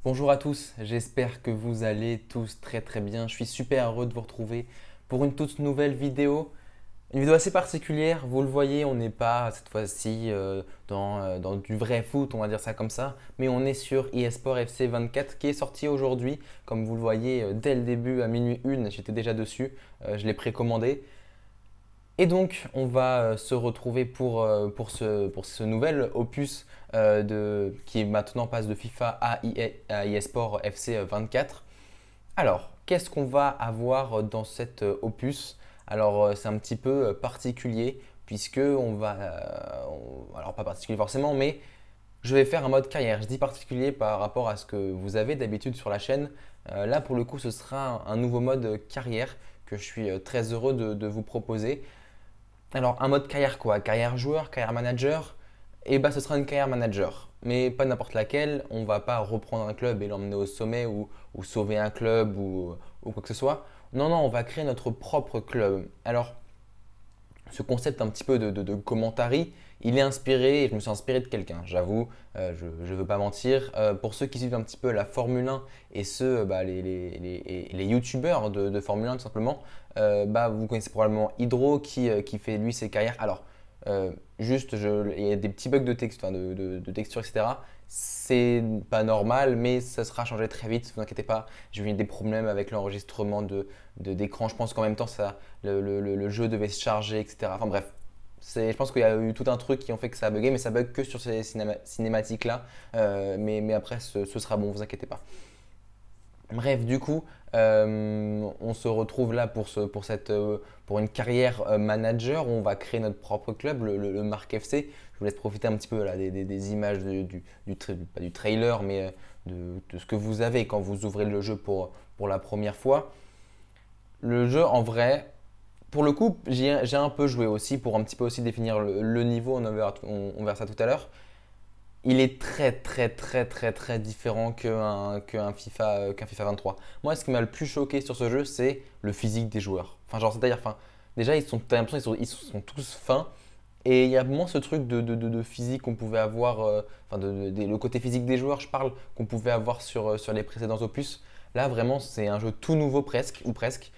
Bonjour à tous, j'espère que vous allez tous très très bien. Je suis super heureux de vous retrouver pour une toute nouvelle vidéo. Une vidéo assez particulière, vous le voyez, on n'est pas cette fois-ci dans du vrai foot, on va dire ça comme ça, mais on est sur eSport FC 24 qui est sorti aujourd'hui. Comme vous le voyez, dès le début à minuit 1, j'étais déjà dessus, je l'ai précommandé. Et donc, on va se retrouver pour ce nouvel opus qui maintenant passe de FIFA à eSport FC 24. Alors, qu'est-ce qu'on va avoir dans cet opus? Alors, c'est un petit peu particulier puisque alors pas particulier forcément, mais je vais faire un mode carrière. Je dis particulier par rapport à ce que vous avez d'habitude sur la chaîne. Là, pour le coup, ce sera un nouveau mode carrière que je suis très heureux de vous proposer. Alors, un mode carrière quoi? Carrière joueur, carrière manager? Eh ben, ce sera une carrière manager, mais pas n'importe laquelle. On ne va pas reprendre un club et l'emmener au sommet ou sauver un club ou quoi que ce soit. Non, non, on va créer notre propre club. Alors, ce concept un petit peu de commentary, il est inspiré, et je me suis inspiré de quelqu'un, j'avoue, je ne veux pas mentir. Pour ceux qui suivent un petit peu la Formule 1 et ceux, les youtubeurs de Formule 1 tout simplement, vous connaissez probablement Hydro qui fait lui ses carrières. Alors, il y a des petits bugs de texte, enfin, de texture, etc. C'est pas normal, mais ça sera changé très vite, ne vous inquiétez pas. J'ai eu des problèmes avec l'enregistrement d'écran. Je pense qu'en même temps, le jeu devait se charger, etc. Enfin bref, je pense qu'il y a eu tout un truc qui ont fait que ça a bugué, mais ça bug que sur ces cinématiques-là. Mais après, ce sera bon, vous inquiétez pas. Bref, du coup, on se retrouve là pour une carrière manager où on va créer notre propre club, le Marc FC. Je vous laisse profiter un petit peu là, des images pas du trailer, mais de ce que vous avez quand vous ouvrez le jeu pour la première fois. Le jeu, en vrai, pour le coup, j'ai un peu joué aussi pour un petit peu aussi définir le niveau. On verra ça tout à l'heure. Il est très très très très très différent qu'un FIFA 23. Moi, ce qui m'a le plus choqué sur ce jeu, c'est le physique des joueurs. Enfin, genre, c'est-à-dire, enfin, déjà, t'as l'impression qu'ils sont tous fins. Et il y a moins ce truc de physique qu'on pouvait avoir, enfin, le côté physique des joueurs, je parle, qu'on pouvait avoir sur les précédents opus. Là, vraiment, c'est un jeu tout nouveau presque, ou presque.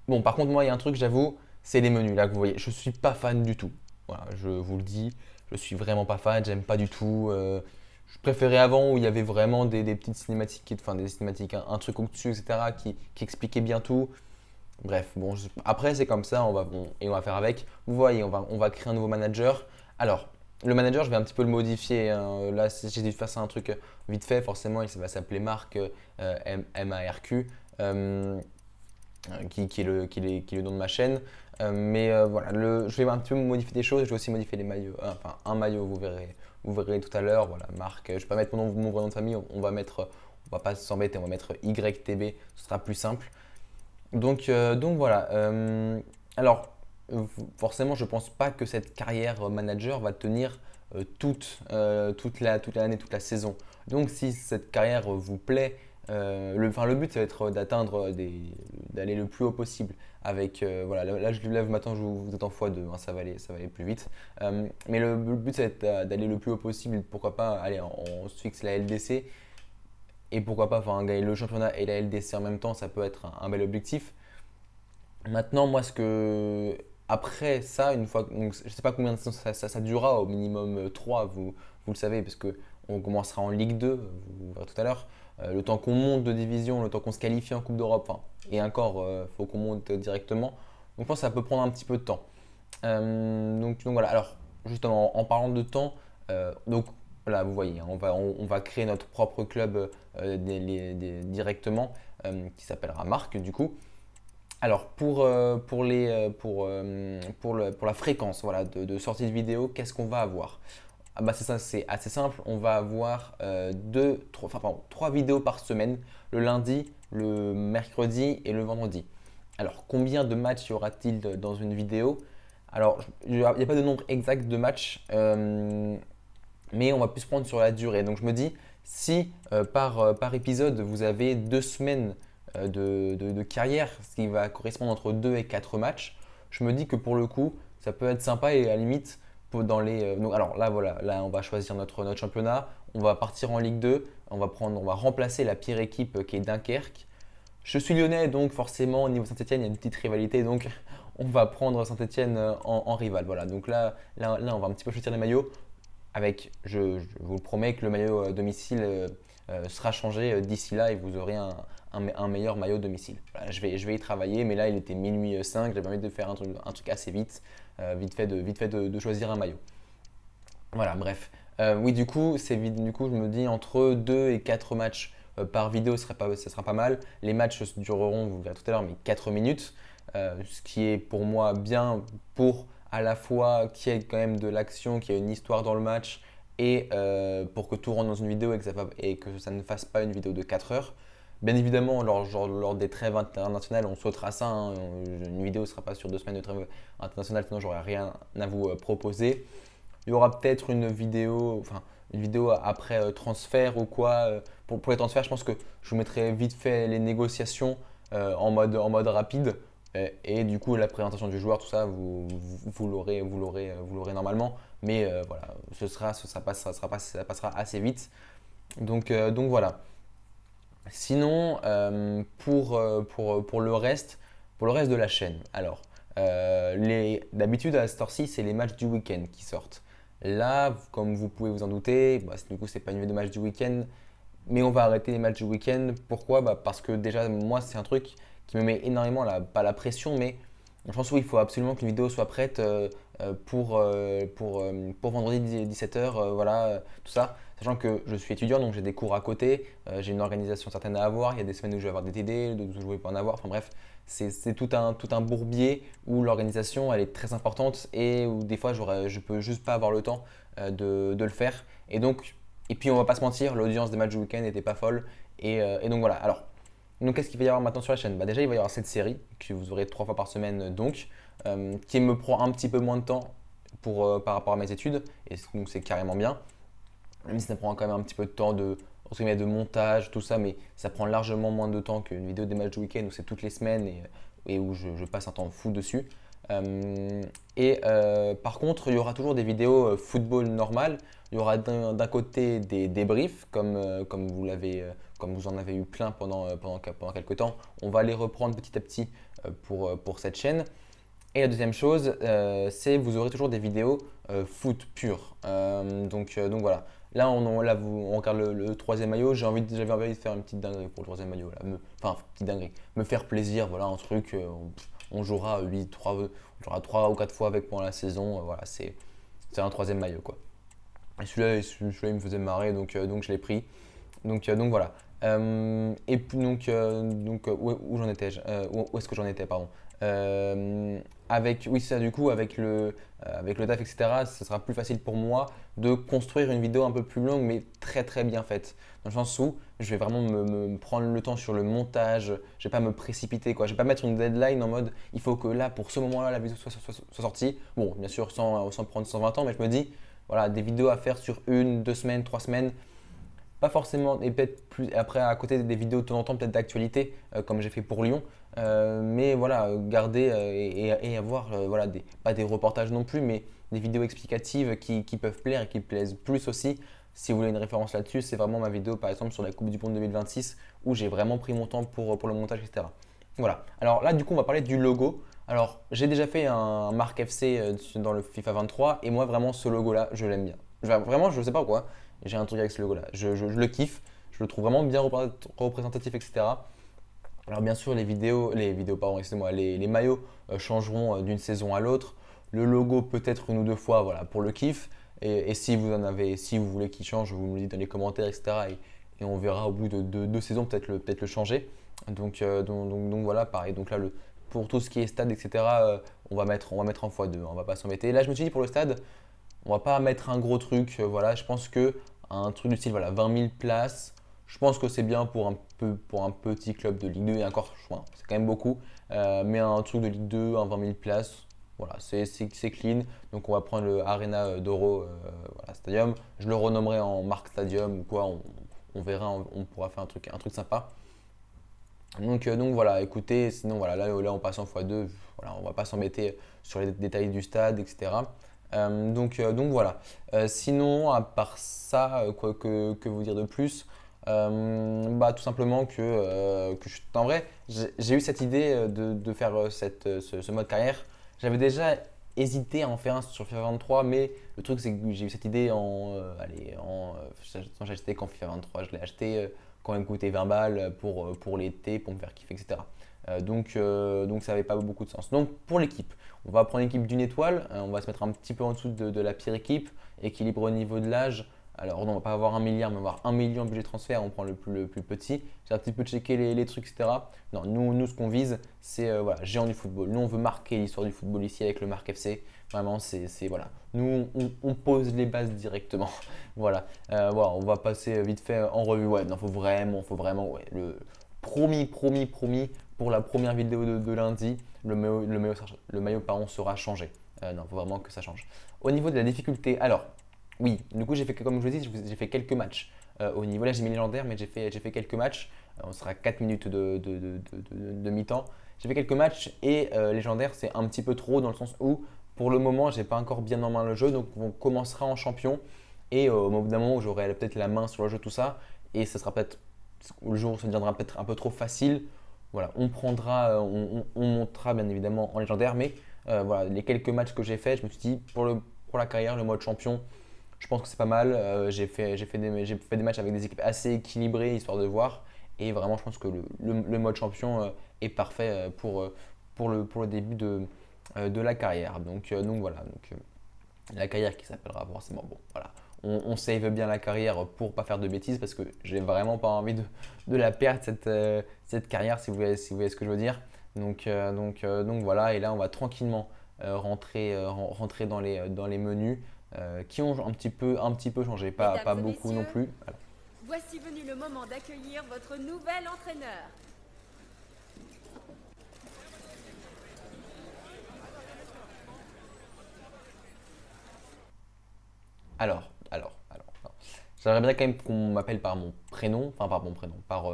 Bon, par contre, moi, il y a un truc, j'avoue, c'est les menus là que vous voyez. Je suis pas fan du tout. Voilà, je vous le dis, je suis vraiment pas fan, j'aime pas du tout. Je préférais avant où il y avait vraiment des petites cinématiques, enfin des cinématiques, un truc au-dessus, etc., qui expliquait bien tout. Bref, bon, après c'est comme ça, et on va faire avec. Vous voyez, on va créer un nouveau manager. Alors, le manager, je vais un petit peu le modifier, hein. Là, j'ai dû faire ça un truc vite fait, forcément, il va s'appeler Marc MARQ. Qui est le nom de ma chaîne. Voilà, je vais un petit peu modifier des choses. Je vais aussi modifier les maillots. Enfin, un maillot, vous verrez tout à l'heure. Voilà, marque. Je ne vais pas mettre mon vrai nom de famille. On va pas s'embêter. On va mettre YTB. Ce sera plus simple. Donc voilà. Forcément, je ne pense pas que cette carrière manager va tenir toute l'année, toute la saison. Donc, si cette carrière vous plaît, le but, ça va être d'aller le plus haut possible. Voilà, là, je lève maintenant, vous êtes en x2, hein, ça va aller plus vite. Mais le but, ça va être d'aller le plus haut possible. Pourquoi pas, allez, on se fixe la LDC et pourquoi pas enfin, gagner le championnat et la LDC en même temps, ça peut être un bel objectif. Maintenant, moi, après ça, une fois, donc, je ne sais pas combien de temps ça durera, au minimum 3, vous le savez, parce qu'on commencera en Ligue 2, vous verrez tout à l'heure. Le temps qu'on monte de division, le temps qu'on se qualifie en Coupe d'Europe, enfin, et encore, il faut qu'on monte directement. Donc je pense que ça peut prendre un petit peu de temps. Donc voilà, alors justement, en parlant de temps, donc là, vous voyez, hein, on va créer notre propre club directement, qui s'appellera Marc du coup. Alors pour la fréquence voilà, sortie de vidéo, qu'est-ce qu'on va avoir? Ah bah c'est ça, c'est assez simple. On va avoir trois vidéos par semaine, le lundi, le mercredi et le vendredi. Alors combien de matchs y aura-t-il dans une vidéo? Alors il n'y a pas de nombre exact de matchs, mais on va plus se prendre sur la durée. Donc je me dis, si par épisode vous avez 2 semaines de carrière, ce qui va correspondre entre 2 et 4 matchs, je me dis que pour le coup, ça peut être sympa et à la limite, alors là, voilà, là on va choisir notre championnat, on va partir en Ligue 2, on va remplacer la pire équipe qui est Dunkerque. Je suis lyonnais, donc forcément, au niveau Saint-Etienne, il y a une petite rivalité, donc on va prendre Saint-Etienne en rival. Voilà, donc là, on va un petit peu choisir les maillots avec, je vous le promets, que le maillot domicile sera changé d'ici là et vous aurez un meilleur maillot domicile. Voilà, je vais y travailler, mais là, il était minuit 5, j'avais envie de faire un truc assez vite, vite fait de choisir un maillot. Voilà, bref. Oui, du coup, du coup, je me dis entre 2 et 4 matchs par vidéo, ce sera pas mal. Les matchs dureront, vous verrez tout à l'heure, mais 4 minutes, ce qui est pour moi bien pour à la fois qu'il y ait quand même de l'action, qu'il y ait une histoire dans le match et pour que tout rentre dans une vidéo et que ça ne fasse pas une vidéo de 4 heures. Bien évidemment, lors des trêves internationales, on sautera ça, hein. Une vidéo ne sera pas sur 2 semaines de trêve internationale, sinon j'aurai rien à vous proposer. Il y aura peut-être une vidéo après transfert ou quoi. Pour les transferts, je pense que je vous mettrai vite fait les négociations en mode rapide. Et du coup, la présentation du joueur, tout ça, vous l'aurez normalement. Mais voilà, ça passera assez vite. Donc voilà. Sinon, pour le reste de la chaîne, alors, d'habitude à cette heure-ci, c'est les matchs du week-end qui sortent. Là, comme vous pouvez vous en douter, du coup, c'est pas une vidéo de match du week-end, mais on va arrêter les matchs du week-end. Pourquoi? Parce que déjà, moi, c'est un truc qui me met énormément, pas la pression, mais je pense où il faut absolument qu'une vidéo soit prête pour vendredi 17h, voilà, tout ça. Sachant que je suis étudiant, donc j'ai des cours à côté, j'ai une organisation certaine à avoir. Il y a des semaines où je vais avoir des TD, d'autres où je ne vais pas en avoir. Enfin bref, c'est tout un bourbier où l'organisation elle est très importante et où des fois je peux juste pas avoir le temps de le faire. Et puis on va pas se mentir, l'audience des matchs du week-end n'était pas folle. Et donc voilà. Alors, donc qu'est-ce qu'il va y avoir maintenant sur la chaîne? Déjà, il va y avoir cette série que vous aurez 3 fois par semaine, donc, qui me prend un petit peu moins de temps par rapport à mes études. Et donc c'est carrément bien. Même si ça prend quand même un petit peu de temps entre guillemets, de montage, tout ça, mais ça prend largement moins de temps qu'une vidéo des matchs du week-end où c'est toutes les semaines et où je passe un temps fou dessus. Par contre, il y aura toujours des vidéos football normales. Il y aura d'un côté des débriefs, comme vous en avez eu plein pendant quelques temps. On va les reprendre petit à petit pour cette chaîne. Et la deuxième chose, c'est vous aurez toujours des vidéos foot pur. Donc voilà. Là, on regarde le troisième maillot. J'avais envie de faire une petite dinguerie pour le troisième maillot. Là. Enfin, petite dinguerie. Me faire plaisir, voilà, un truc. On jouera 3 ou 4 fois avec pendant la saison. Voilà, c'est un troisième maillot, quoi. Et celui-là, il me faisait marrer, donc je l'ai pris. Donc voilà. Et puis où j'en étais où est-ce que j'en étais, pardon. Oui, c'est ça, du coup, avec le taf, etc., ce sera plus facile pour moi de construire une vidéo un peu plus longue, mais très très bien faite. Dans le sens où je vais vraiment me prendre le temps sur le montage, je vais pas me précipiter, quoi. Je vais pas mettre une deadline en mode il faut que là, pour ce moment-là, la vidéo soit sortie. Bon, bien sûr, sans prendre 120 ans, mais je me dis, voilà, des vidéos à faire sur 1, 2 semaines, 3 semaines. Pas forcément, et peut-être plus après à côté des vidéos de temps en temps, peut-être d'actualité, comme j'ai fait pour Lyon. Mais voilà, garder et avoir, voilà, pas des reportages non plus, mais des vidéos explicatives qui peuvent plaire et qui plaisent plus aussi. Si vous voulez une référence là-dessus, c'est vraiment ma vidéo par exemple sur la Coupe du Monde 2026 où j'ai vraiment pris mon temps pour le montage, etc. Voilà. Alors là, du coup, on va parler du logo. Alors, j'ai déjà fait un Marc FC dans le FIFA 23 et moi, vraiment, ce logo-là, je l'aime bien. Vraiment, je ne sais pas pourquoi. J'ai un truc avec ce logo-là. Je le kiffe. Je le trouve vraiment bien représentatif, etc. Alors bien sûr, pardon, excusez-moi, les maillots changeront d'une saison à l'autre. Le logo peut-être 1 ou 2 fois, voilà, pour le kiff. Et si vous voulez qu'il change, vous me le dites dans les commentaires, etc. Et on verra au bout de 2 saisons peut-être le changer. Donc voilà, pareil. Donc là, pour tout ce qui est stade, etc. On va mettre en x2. On va pas s'embêter. Là, je me suis dit pour le stade, on va pas mettre un gros truc. Voilà, je pense que un truc du style, voilà, 20 000 places. Je pense que c'est bien pour un petit club de Ligue 2 et encore, c'est quand même beaucoup. Mais un truc de Ligue 2, un 20 000 places, voilà, c'est clean. Donc on va prendre le Arena d'Oro voilà, Stadium. Je le renommerai en Marc Stadium ou quoi, on verra, on pourra faire un truc sympa. Donc voilà, écoutez, sinon voilà, là on passe en x2, voilà, on va pas s'embêter sur les détails du stade, etc. Donc voilà. Sinon, à part ça, quoi que vous dire de plus? Bah, tout simplement en vrai, j'ai eu cette idée de faire ce mode carrière. J'avais déjà hésité à en faire un sur FIFA 23, mais le truc c'est que j'ai eu cette idée quand j'ai acheté quand FIFA 23, je l'ai acheté quand il coûtait 20 balles pour l'été, pour me faire kiffer, etc. Donc ça n'avait pas beaucoup de sens. Donc pour l'équipe, on va prendre l'équipe d'une étoile, on va se mettre un petit peu en dessous de la pire équipe, équilibre au niveau de l'âge. Alors, non, on va pas avoir 1 milliard, mais on va avoir 1 million en budget transfert. On prend le plus petit. J'ai un petit peu checké les trucs, etc. Non, nous ce qu'on vise, c'est voilà, géant du football. Nous, on veut marquer l'histoire du football ici avec le Marc FC. Vraiment, voilà. Nous, on pose les bases directement. Voilà, on va passer vite fait en revue. Ouais, non, faut vraiment, ouais, promis, pour la première vidéo de lundi, le maillot pardon, sera changé. Non, faut vraiment que ça change. Au niveau de la difficulté, alors, oui, du coup, comme je vous dis, j'ai fait quelques matchs au niveau. Là, j'ai mis légendaire, mais j'ai fait quelques matchs. On sera à 4 minutes de mi-temps. J'ai fait quelques matchs et légendaire, c'est un petit peu trop dans le sens où, pour le moment, j'ai pas encore bien en main le jeu. Donc, on commencera en champion et au bout d'un moment où j'aurai peut-être la main sur le jeu, tout ça, et ça sera peut-être le jour où ça deviendra peut-être un peu trop facile. Voilà, on prendra, on montera bien évidemment en légendaire, mais voilà, les quelques matchs que j'ai fait, je me suis dit pour la carrière, le mode champion, je pense que c'est pas mal. J'ai fait des matchs avec des équipes assez équilibrées, histoire de voir. Et vraiment, je pense que le mode champion est parfait pour le début de la carrière. Donc voilà. La carrière qui s'appellera forcément. Bon, voilà. On save bien la carrière pour pas faire de bêtises parce que j'ai vraiment pas envie de la perdre, cette carrière, si vous voyez ce que je veux dire. Donc voilà. Et là, on va tranquillement rentrer dans les menus qui ont un petit peu changé, pas Mesdames et beaucoup non messieurs, plus. Alors, voici venu le moment d'accueillir votre nouvel entraîneur. alors. J'aimerais bien quand même qu'on m'appelle par mon prénom, enfin par mon prénom, par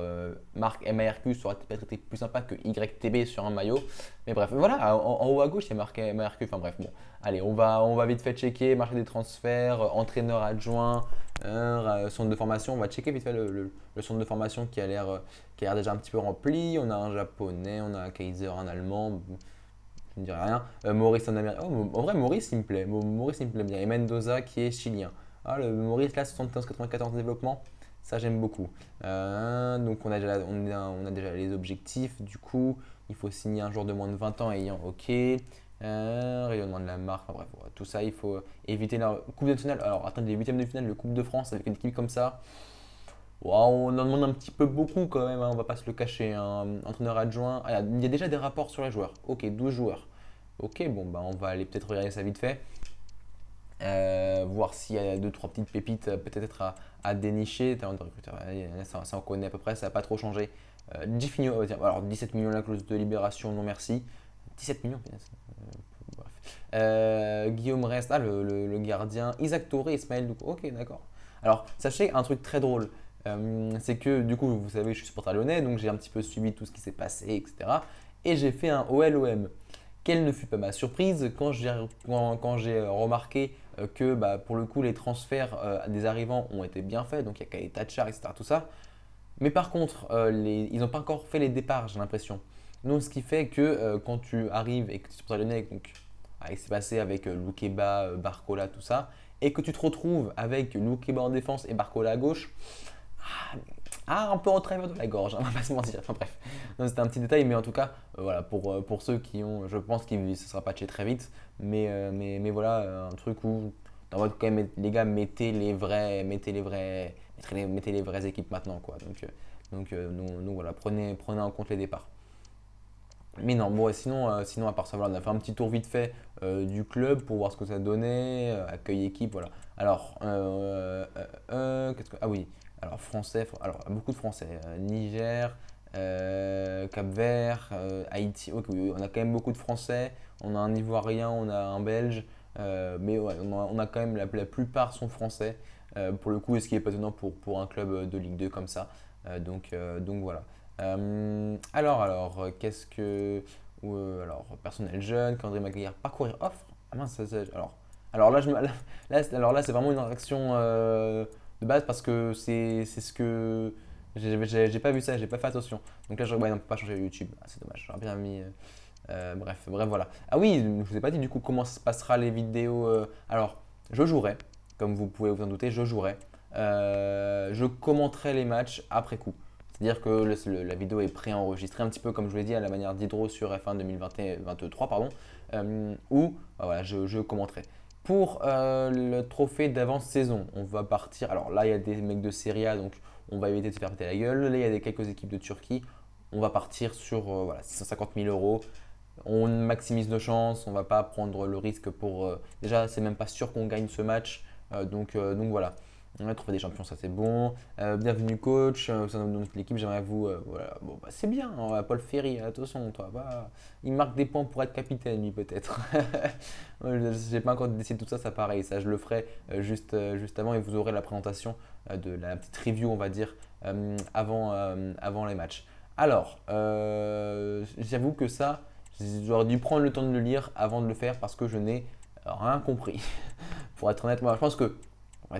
Marc MARQ, ça aurait peut-être été plus sympa que YTB sur un maillot. Mais bref, voilà, en haut à gauche, il y a marqué MARQ, enfin bref, bon. Allez, on va vite fait checker, marché des transferts, entraîneur adjoint, centre de formation. On va checker vite fait le centre de formation qui a l'air déjà un petit peu rempli. On a un japonais, on a un Kaiser, un allemand. Je ne dirais rien. Maurice en Amérique. Oh, en vrai, Maurice, il me plaît. Maurice, il me plaît bien. Et Mendoza, qui est chilien. Ah, le Maurice, là, 74 développement. Ça, j'aime beaucoup. Donc, on a déjà les objectifs. Du coup, il faut signer un joueur de moins de 20 ans ayant OK. Rayonnement de la marque. Enfin, bref, voilà, tout ça, il faut éviter la Coupe nationale. Alors, atteindre les huitièmes de finale de Coupe de France avec une équipe comme ça. Ouah, on en demande un petit peu beaucoup quand même, hein, on va pas se le cacher. Un entraîneur adjoint. Ah, il y a déjà des rapports sur les joueurs. Ok, 12 joueurs. Ok, bon, bah, on va aller peut-être regarder ça vite fait. Voir s'il y a deux, trois petites pépites peut-être à dénicher. Talent de recruteur, ça on connaît à peu près, ça n'a pas trop changé. 10 millions, tiens, alors 17 millions la clause de libération, non merci. 17 millions, bref. Guillaume Rest, le gardien. Isaac Touré, Ismaël Doukou. Ok, d'accord. Alors, sachez un truc très drôle. C'est que du coup, vous savez, je suis supporter lyonnais, donc j'ai un petit peu suivi tout ce qui s'est passé, etc. Et j'ai fait un OLOM. Quelle ne fut pas ma surprise quand j'ai remarqué que bah, pour le coup les transferts des arrivants ont été bien faits, donc il y a Khaled Tachar, etc. Tout ça. Mais par contre, ils n'ont pas encore fait les départs, j'ai l'impression. Donc ce qui fait que quand tu arrives et que tu es supporter lyonnais, donc avec ce qui s'est passé avec Loukeba, Barcola, tout ça, et que tu te retrouves avec Loukeba en défense et Barcola à gauche, un peu en travers de la gorge, hein, on va pas se mentir. Enfin bref, c'était un petit détail, mais en tout cas, voilà, pour ceux qui ont, je pense qu'il ne sera patché très vite, mais voilà, un truc où, dans votre quand même, les gars, mettez les vraies équipes maintenant, quoi. Donc voilà, prenez en compte les départs. Mais non, bon, sinon à part ça, voilà, on a fait un petit tour vite fait du club pour voir ce que ça donnait, accueil équipe, voilà. Alors, ah oui, alors français, alors beaucoup de français, Niger, Cap-Vert, Haïti, ok, oui, on a quand même beaucoup de français, on a un Ivoirien, on a un Belge, mais ouais, on a quand même la plupart sont français, pour le coup, ce qui est pas étonnant pour un club de Ligue 2 comme ça. Donc voilà. Alors, qu'est-ce que. Alors, personnel jeune, calendrier Maguire, parcourir offre. Ah mince, alors. Alors là, alors là c'est vraiment une réaction de base parce que c'est ce que j'ai pas vu ça, j'ai pas fait attention. Donc là, ouais, non, on peut pas changer YouTube. Ah, c'est dommage, j'aurais bien mis. Bref, voilà. Ah oui, je vous ai pas dit du coup comment se passera les vidéos. Alors, je jouerai, comme vous pouvez vous en douter, je jouerai. Je commenterai les matchs après coup. C'est-à-dire que la vidéo est préenregistrée, un petit peu comme je vous l'ai dit à la manière d'Hydro sur F1 2023, pardon, où voilà, je commenterai. Pour le trophée d'avance-saison, on va partir. Alors là, il y a des mecs de Serie A, donc on va éviter de se faire péter la gueule. Là, il y a quelques équipes de Turquie. On va partir sur voilà, 650 000 euros. On maximise nos chances, on ne va pas prendre le risque pour. Déjà, c'est même pas sûr qu'on gagne ce match. Donc voilà. On a trouvé des champions, ça c'est bon. Bienvenue coach, au sein de notre équipe, j'aimerais vous. Voilà. Bon, bah, c'est bien, hein, Paul Ferry, attention, toi. Bah, il marque des points pour être capitaine, lui peut-être. Je n'ai pas encore décidé de tout ça, ça pareil. Ça, je le ferai juste avant et vous aurez la présentation de la petite review, on va dire, avant les matchs. Alors, j'avoue que ça. J'aurais dû prendre le temps de le lire avant de le faire parce que je n'ai rien compris. Pour être honnête, moi je pense que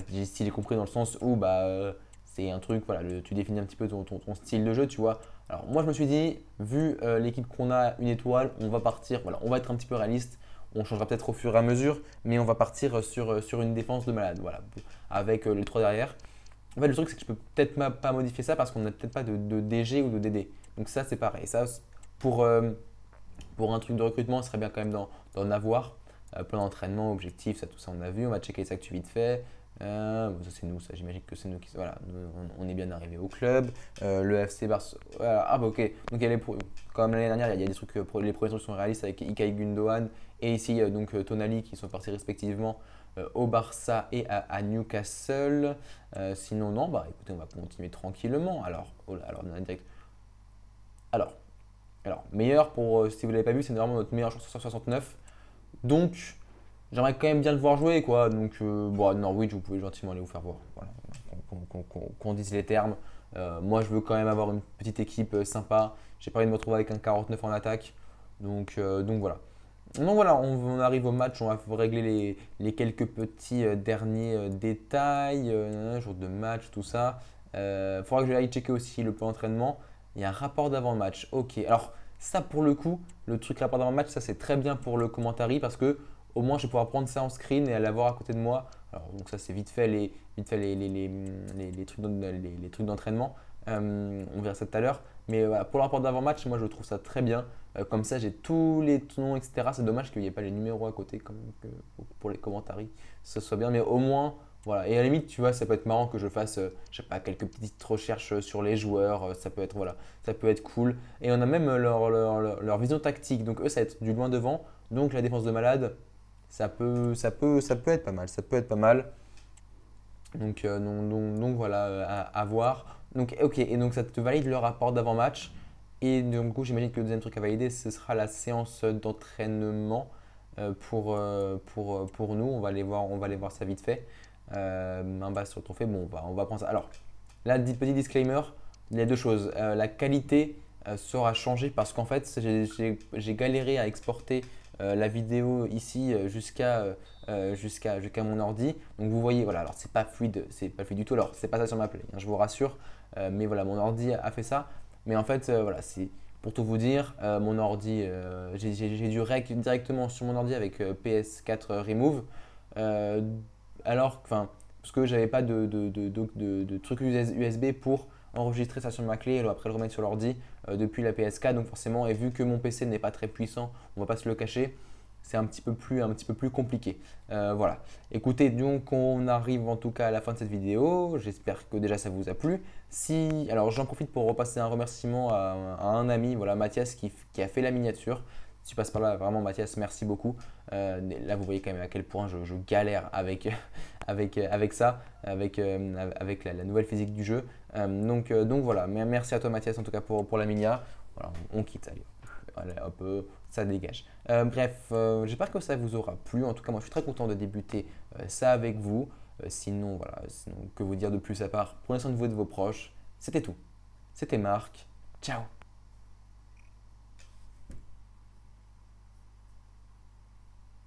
j'ai stylé compris dans le sens où c'est un truc, voilà, tu définis un petit peu ton style de jeu, tu vois. Alors moi je me suis dit, vu l'équipe qu'on a, une étoile, on va partir, voilà, on va être un petit peu réaliste. On changera peut-être au fur et à mesure, mais on va partir sur une défense de malade, voilà, avec les trois derrière. En fait, le truc, c'est que je peux peut-être pas modifier ça parce qu'on n'a peut-être pas de DG ou de DD. Donc ça, c'est pareil. Ça, pour, pour un truc de recrutement, ce serait bien quand même d'en avoir. Plan d'entraînement, objectif, ça, tout ça, on a vu. On va checker les actus vite fait. Bon, ça, c'est nous, ça, j'imagine que c'est nous qui. Voilà, on est bien arrivé au club. Le FC Barcelone. Voilà. Ah, bah, ok. Donc, il y a comme l'année dernière, il y a des trucs, les premiers trucs sont réalistes avec Ilkay Gundogan et ici, donc, Tonali qui sont partis respectivement au Barça et à Newcastle. Sinon, non, bah écoutez, on va continuer tranquillement. Alors, oh là, alors, on a direct. Alors, meilleur pour, si vous ne l'avez pas vu, c'est vraiment notre meilleur joueur sur 69. Donc, j'aimerais quand même bien le voir jouer, quoi. Donc, bon, Norwich, vous pouvez gentiment aller vous faire voir. Voilà, qu'on dise les termes. Moi, je veux quand même avoir une petite équipe sympa. J'ai pas envie de me retrouver avec un 49 en attaque. Donc voilà. Donc voilà, on arrive au match, on va régler les quelques petits derniers détails, jour de match, tout ça. Il faudra que je aille checker aussi le plan d'entraînement. Il y a un rapport d'avant-match. Ok, alors ça pour le coup, le truc rapport d'avant-match, ça c'est très bien pour le commentary parce que au moins je vais pouvoir prendre ça en screen et l'avoir à côté de moi. Alors donc ça c'est vite fait les trucs d'entraînement. On verra ça tout à l'heure. Mais voilà, pour le rapport d'avant-match, moi je trouve ça très bien. Comme ça, j'ai tous les noms, etc. C'est dommage qu'il n'y ait pas les numéros à côté comme pour les commentaries. Ça soit bien, mais au moins, voilà. Et à la limite, tu vois, ça peut être marrant que je fasse, je sais pas, quelques petites recherches sur les joueurs. Ça peut être, voilà, ça peut être cool. Et on a même leur vision tactique. Donc eux, ça va être du loin devant. Donc la défense de malade, ça peut être pas mal. Ça peut être pas mal. Donc voilà, à voir. Donc, ok, et donc ça te valide le rapport d'avant-match. Et donc, du coup, j'imagine que le deuxième truc à valider, ce sera la séance d'entraînement pour nous. On va aller voir ça vite fait. Un bas sur le trophée, bon, on va prendre ça. Alors, là, petit disclaimer, il y a deux choses. La qualité sera changée parce qu'en fait, j'ai galéré à exporter la vidéo ici jusqu'à mon ordi. Donc vous voyez, voilà, alors c'est pas fluide du tout. Alors c'est pas ça sur ma play, hein, je vous rassure. Mais voilà, mon ordi a fait ça. Mais en fait, voilà, c'est pour tout vous dire, mon ordi, j'ai dû rec directement sur mon ordi avec PS4 Remove. Euh, enfin, parce que j'avais pas de truc USB pour enregistrer ça sur ma clé et après le remettre sur l'ordi depuis la PS4. Donc forcément, et vu que mon PC n'est pas très puissant, on va pas se le cacher, c'est un petit peu plus compliqué. Voilà. Écoutez, donc on arrive en tout cas à la fin de cette vidéo. J'espère que déjà ça vous a plu. Alors j'en profite pour repasser un remerciement à un ami, voilà, Mathias, qui a fait la miniature. Si tu passes par là, vraiment Mathias, merci beaucoup. Là, vous voyez quand même à quel point je galère avec ça, avec la nouvelle physique du jeu. Donc voilà, merci à toi Mathias en tout cas pour la minia. Voilà, on quitte, allez, hop, ça dégage. Bref, j'espère que ça vous aura plu. En tout cas, moi je suis très content de débuter ça avec vous. Sinon, voilà, que vous dire de plus à part, prenez soin de vous et de vos proches. C'était tout. C'était Marc. Ciao.